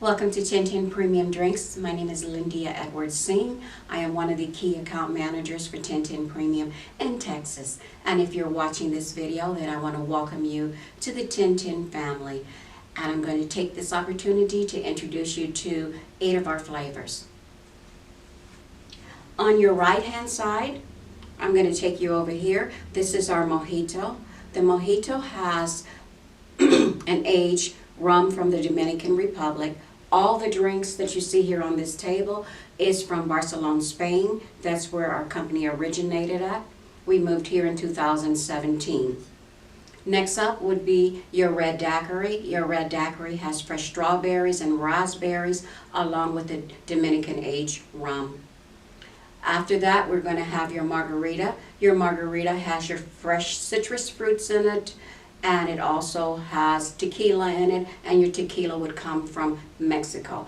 Welcome to 1010 Premium Drinks. My name is Lyndia Edwards Singh. I am one of the key account managers for 1010 Premium in Texas. And if you're watching this video, then I want to welcome you to the 1010 family. And I'm going to take this opportunity to introduce you to 8 of our flavors. On your right hand side, I'm going to take you over here. This is our mojito. The mojito has an aged rum from the Dominican Republic. All the drinks that you see here on this table is from Barcelona, Spain. That's where our company originated at. We moved here in 2017. Next up would be your red daiquiri. Your red daiquiri has fresh strawberries and raspberries along with the Dominican aged rum. After that, we're going to have your margarita. Your margarita has your fresh citrus fruits in it, and it also has tequila in it, and your tequila would come from Mexico.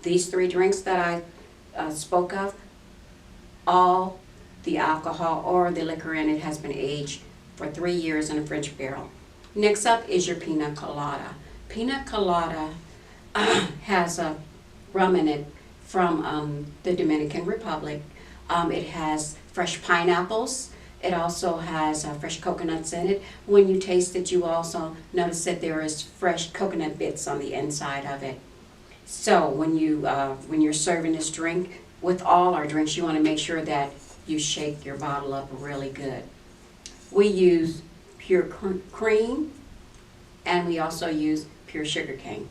These 3 drinks that I spoke of, all the alcohol or the liquor in it has been aged for 3 years in a French barrel. Next up is your pina colada. Pina colada has a rum in it from the Dominican Republic. It has fresh pineapples. It also has fresh coconuts in it. When you taste it, you also notice that there is fresh coconut bits on the inside of it. So when you're serving this drink, with all our drinks, you want to make sure that you shake your bottle up really good. We use pure cream, and we also use pure sugar cane.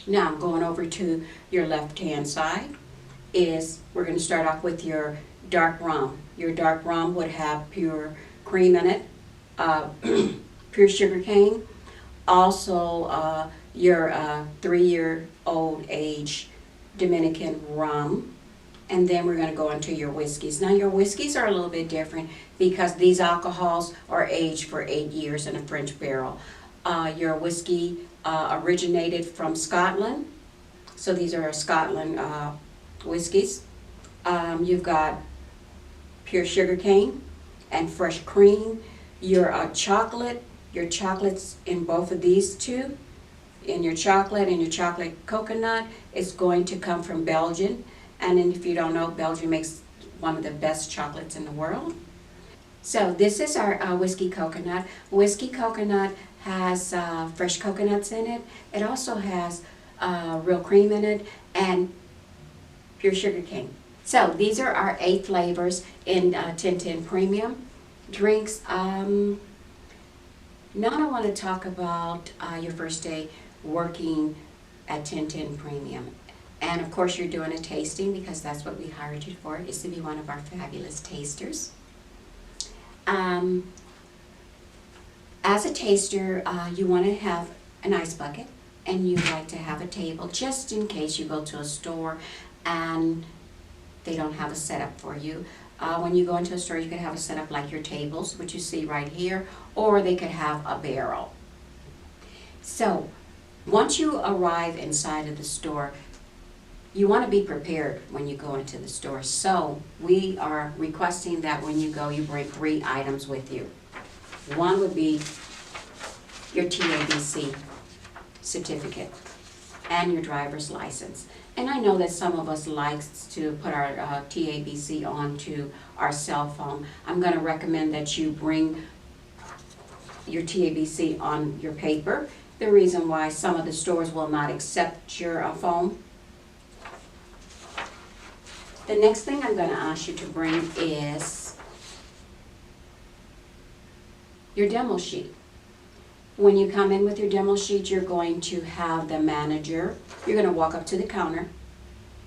Now, going over to your left-hand side, we're going to start off with your dark rum. Your dark rum would have pure cream in it, pure sugar cane, also your 3-year-old age Dominican rum, and then we're going to go into your whiskeys. Now your whiskeys are a little bit different because these alcohols are aged for 8 years in a French barrel. Your whiskey originated from Scotland, so these are Scotland whiskeys. You've got pure sugar cane and fresh cream. Your chocolates in both of these two, in your chocolate and your chocolate coconut, is going to come from Belgium. And then if you don't know, Belgium makes one of the best chocolates in the world. So this is our whiskey coconut. Whiskey coconut has fresh coconuts in it. It also has real cream in it and pure sugar cane. So these are our 8 flavors in 1010 Premium drinks. Now I want to talk about your first day working at 1010 Premium. And of course you're doing a tasting because that's what we hired you for, is to be one of our fabulous tasters. As a taster, you want to have an ice bucket, and you like to have a table just in case you go to a store and they don't have a setup for you. When you go into a store, you could have a setup like your tables, which you see right here, or they could have a barrel. So once you arrive inside of the store, you want to be prepared when you go into the store. So we are requesting that when you go, you bring 3 items with you. One would be your TABC certificate and your driver's license. And I know that some of us likes to put our TABC onto our cell phone. I'm going to recommend that you bring your TABC on your paper. The reason why some of the stores will not accept your phone. The next thing I'm going to ask you to bring is your demo sheet. When you come in with your demo sheet, you're going to have the manager. You're going to walk up to the counter,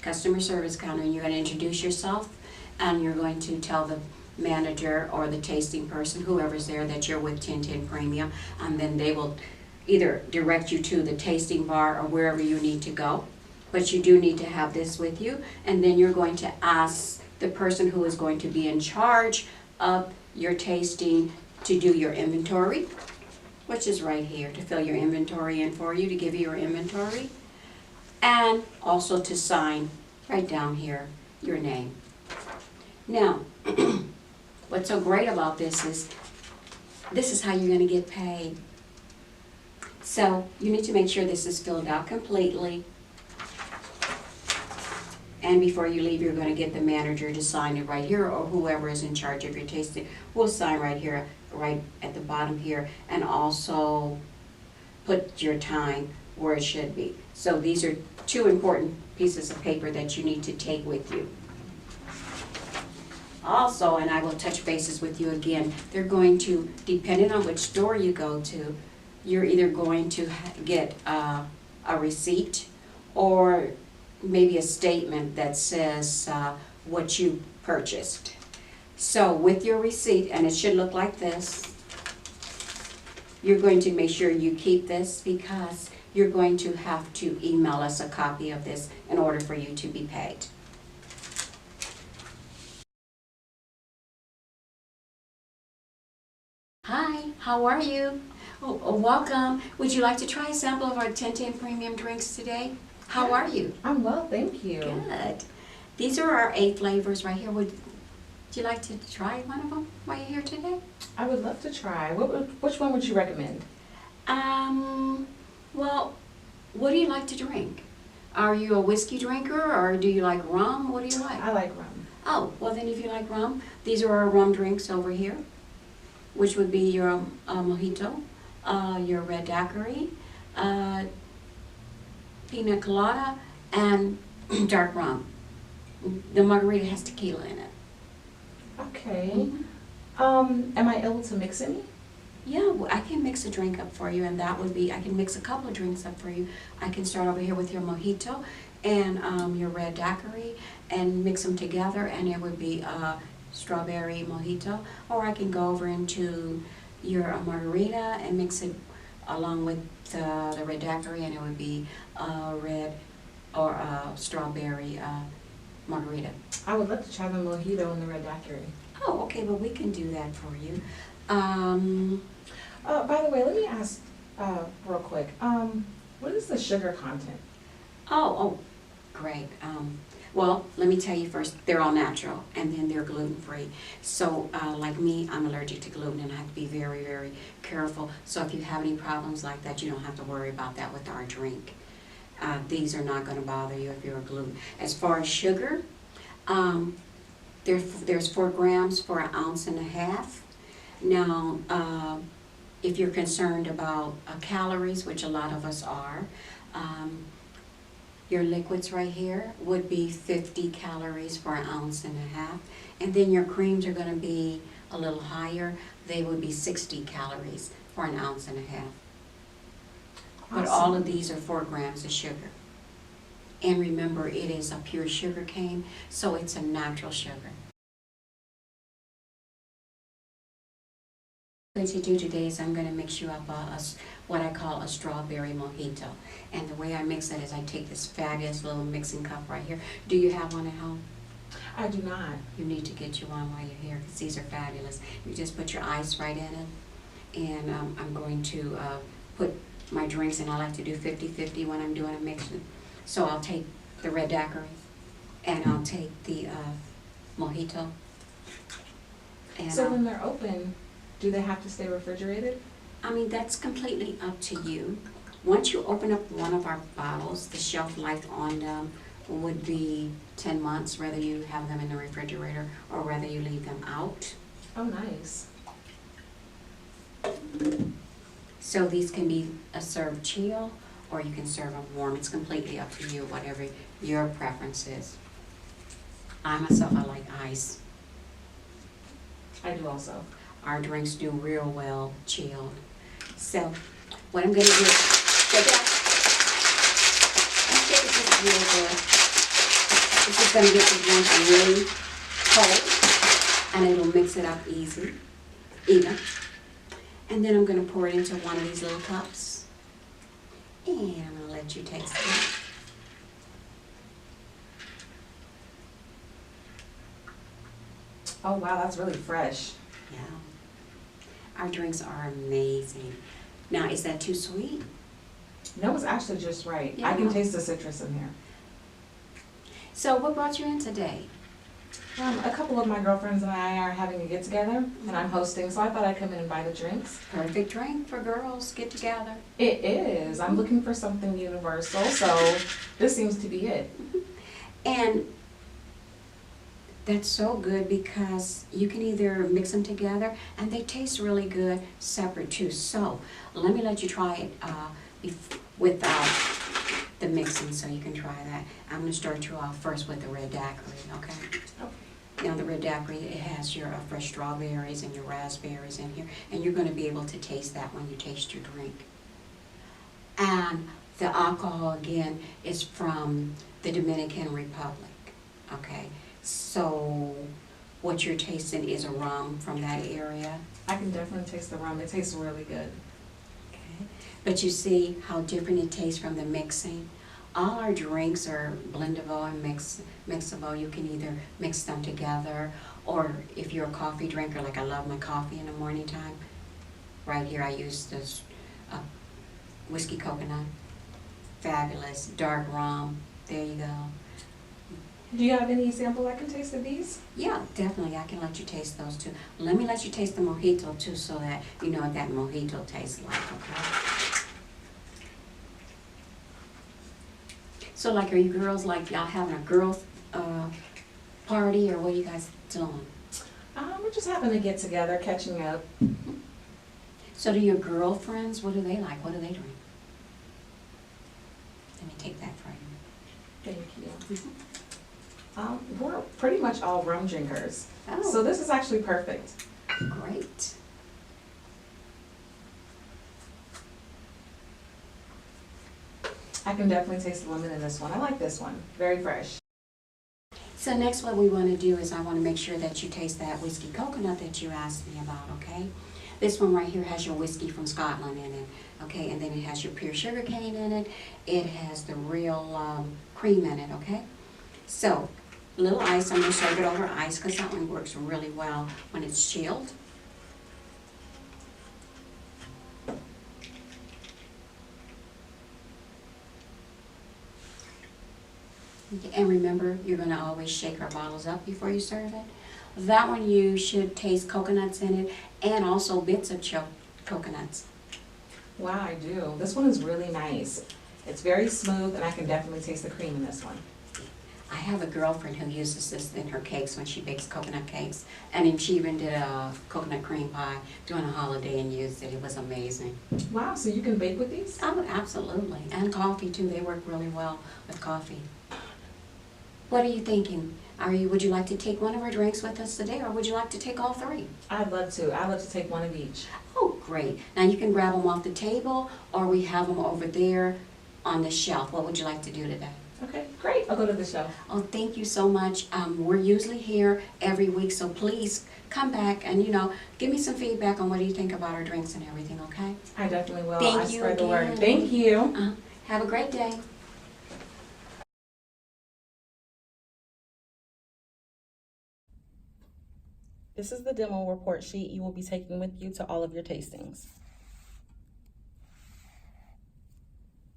customer service counter, and you're going to introduce yourself, and you're going to tell the manager or the tasting person, whoever's there, that you're with 1010 Premium, and then they will either direct you to the tasting bar or wherever you need to go. But you do need to have this with you, and then you're going to ask the person who is going to be in charge of your tasting to do your inventory, which is right here, to fill your inventory in for you, to give you your inventory, and also to sign right down here your name. Now, what's so great about this is how you're going to get paid. So you need to make sure this is filled out completely. And before you leave, you're going to get the manager to sign it right here, or whoever is in charge of your tasting will sign right here, right at the bottom here, and also put your time where it should be. So these are two important pieces of paper that you need to take with you. Also, and I will touch bases with you again, they're going to, depending on which store you go to, you're either going to get a receipt or maybe a statement that says what you purchased. So with your receipt, and it should look like this, you're going to make sure you keep this because you're going to have to email us a copy of this in order for you to be paid. Hi, how are you? Welcome. Would you like to try a sample of our 1010 premium drinks today? How are you? I'm well, thank you. Good. These are our 8 flavors right here. Would you like to try one of them while you're here today? I would love to try. Which one would you recommend? Well, what do you like to drink? Are you a whiskey drinker or do you like rum? What do you like? I like rum. Oh, well then if you like rum, these are our rum drinks over here, which would be your mojito, your red daiquiri, pina colada, and dark rum. The margarita has tequila in it. Okay. Am I able to mix any? Yeah, well, I can mix a drink up for you, and that would be, I can mix a couple of drinks up for you. I can start over here with your mojito and your red daiquiri and mix them together, and it would be a strawberry mojito. Or I can go over into your margarita and mix it along with the red daiquiri, and it would be a red or a strawberry margarita. I would love to try the mojito and the red daiquiri. Oh, okay, well, we can do that for you. By the way, let me ask real quick. What is the sugar content? Oh, great. Well, let me tell you first, they're all natural, and then they're gluten-free. So, like me, I'm allergic to gluten, and I have to be very, very careful. So if you have any problems like that, you don't have to worry about that with our drink. These are not going to bother you if you're a gluten. As far as sugar, there's 4 grams for an ounce and a half. Now, if you're concerned about calories, which a lot of us are, your liquids right here would be 50 calories for an ounce and a half. And then your creams are going to be a little higher. They would be 60 calories for an ounce and a half. But all of these are 4 grams of sugar. And remember, it is a pure sugar cane, so it's a natural sugar. What I'm going to do today is I'm going to mix you up what I call a strawberry mojito. And the way I mix it is I take this fabulous little mixing cup right here. Do you have one at home? I do not. You need to get you one while you're here because these are fabulous. You just put your ice right in it. And I'm going to put my drinks, and I like to do 50-50 when I'm doing a mixing. So I'll take the red daiquiri, and I'll take the mojito. And So when they're open, do they have to stay refrigerated? I mean, that's completely up to you. Once you open up one of our bottles, the shelf life on them would be 10 months, whether you have them in the refrigerator or whether you leave them out. Oh, nice. So these can be served chill, or you can serve them warm. It's completely up to you, whatever your preference is. I myself, I like ice. I do also. Our drinks do real well chilled. So what I'm going to do is shake it up. And shake it just real good. This is going to get the drink really cold, and it'll mix it up even. And then I'm going to pour it into one of these little cups. And I'm going to let you taste it. Oh, wow, that's really fresh. Yeah. Our drinks are amazing. Now, is that too sweet? No, it's actually just right. Yeah. I can taste the citrus in here. So what brought you in today? A couple of my girlfriends and I are having a get-together, and I'm hosting, so I thought I'd come in and buy the drinks. Perfect drink for girls, get together. It is. I'm looking for something universal, so this seems to be it. And that's so good because you can either mix them together and they taste really good separate too. So let me let you try it without the mixing so you can try that. I'm going to start you off first with the red daiquiri, okay? Now the red daiquiri, it has your fresh strawberries and your raspberries in here, and you're going to be able to taste that when you taste your drink. And the alcohol, again, is from the Dominican Republic, okay? So what you're tasting is a rum from that area. I can definitely taste the rum. It tastes really good. Okay. But you see how different it tastes from the mixing? All our drinks are blendable and mixable. You can either mix them together, or if you're a coffee drinker, like I love my coffee in the morning time, right here I use this whiskey coconut, fabulous, dark rum, there you go. Do you have any example I can taste of these? Yeah, definitely, I can let you taste those too. Let me let you taste the mojito too so that you know what that mojito tastes like, okay? So like, are you girls, like y'all having a girls party, or what are you guys doing? We're just having to get together, catching up. So do your girlfriends, what do they like? What do they drink? Let me take that for you. Thank you. We're pretty much all rum drinkers. Oh. So this is actually perfect. Great. I can definitely taste the lemon in this one. I like this one. Very fresh. So next what we want to do is I want to make sure that you taste that whiskey coconut that you asked me about, okay? This one right here has your whiskey from Scotland in it, okay? And then it has your pure sugar cane in it. It has the real cream in it, okay? So, a little ice. I'm going to serve it over ice because that one works really well when it's chilled. And remember, you're going to always shake our bottles up before you serve it. That one you should taste coconuts in it and also bits of coconuts. Wow, I do. This one is really nice. It's very smooth, and I can definitely taste the cream in this one. I have a girlfriend who uses this in her cakes when she bakes coconut cakes. And then she even did a coconut cream pie during a holiday and used it. It was amazing. Wow, so you can bake with these? Oh, absolutely. And coffee too. They work really well with coffee. What are you thinking? Would you like to take one of our drinks with us today, or would you like to take all three? I'd love to. I'd love to take one of each. Oh, great. Now you can grab them off the table, or we have them over there on the shelf. What would you like to do today? Okay, great. I'll go to the shelf. Oh, thank you so much. We're usually here every week, so please come back and, give me some feedback on what do you think about our drinks and everything, okay? I definitely will. Thank I you spread the again. word. Thank you. Have a great day. This is the demo report sheet you will be taking with you to all of your tastings.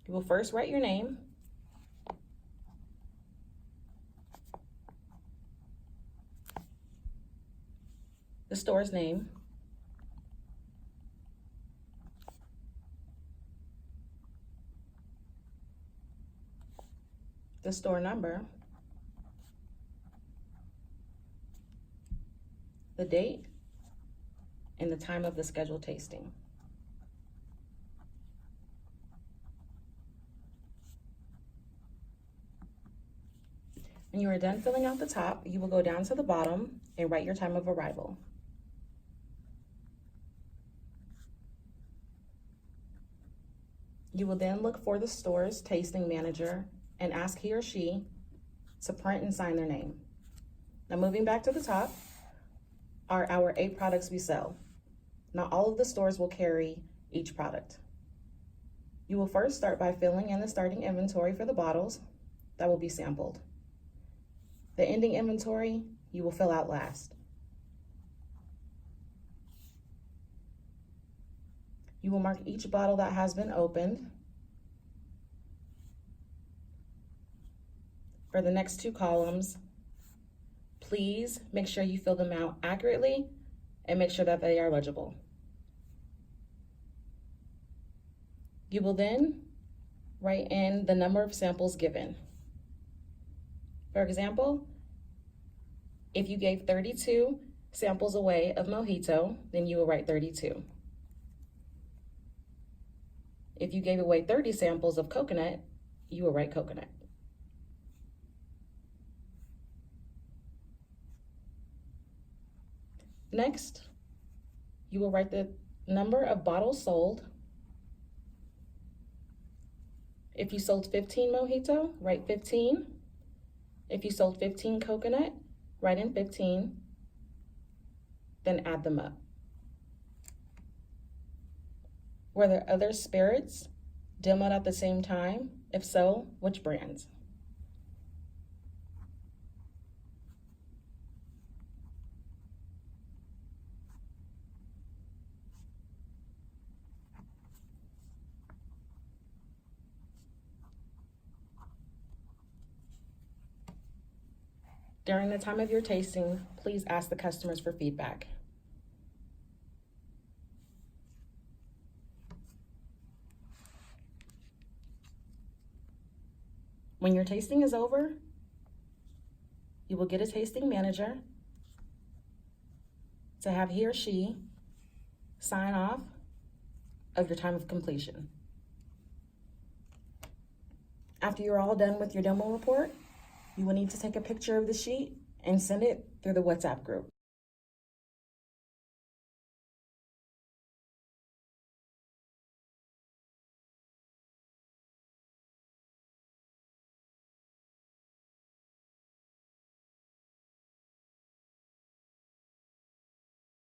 You will first write your name, the store's name, the store number, the date, and the time of the scheduled tasting. When you are done filling out the top, you will go down to the bottom and write your time of arrival. You will then look for the store's tasting manager and ask he or she to print and sign their name. Now moving back to the top are our 8 products we sell. Not all of the stores will carry each product. You will first start by filling in the starting inventory for the bottles that will be sampled. The ending inventory you will fill out last. You will mark each bottle that has been opened. For the next 2 columns, please make sure you fill them out accurately and make sure that they are legible. You will then write in the number of samples given. For example, if you gave 32 samples away of mojito, then you will write 32. If you gave away 30 samples of coconut, you will write coconut. Next, you will write the number of bottles sold. If you sold 15 mojito, write 15. If you sold 15 coconut, write in 15, then add them up. Were there other spirits demoed at the same time? If so, which brands? During the time of your tasting, please ask the customers for feedback. When your tasting is over, you will get a tasting manager to have he or she sign off of your time of completion. After you're all done with your demo report, you will need to take a picture of the sheet and send it through the WhatsApp group.